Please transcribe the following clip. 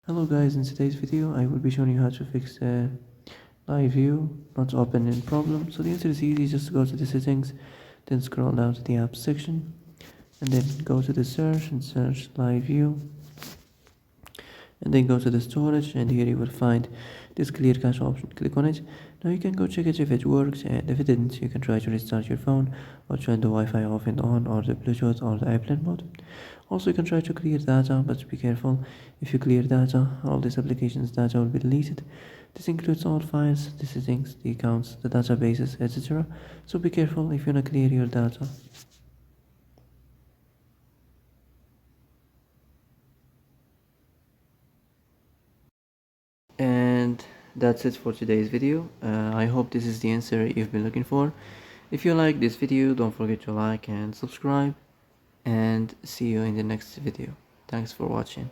Hello guys, in today's video I will be showing you how to fix Livu not opening problem. So the answer is easy, just go to the settings, then scroll down to the apps section, and then go to the search and search Livu, and then go to the storage, and here you will find this clear cache option. Click on it. Now you can go check it if it works, and if it didn't, you can try to restart your phone or turn the Wi-Fi off and on, or the Bluetooth or the airplane mode. Also, you can try to clear data, but be careful. If you clear data, all this application's data will be deleted. This includes all files, the settings, the accounts, the databases, etc. So be careful if you wanna clear your data. And that's it for today's video. I hope this is the answer you've been looking for. If you like this video, don't forget to like and subscribe, and see you in the next video. Thanks for watching.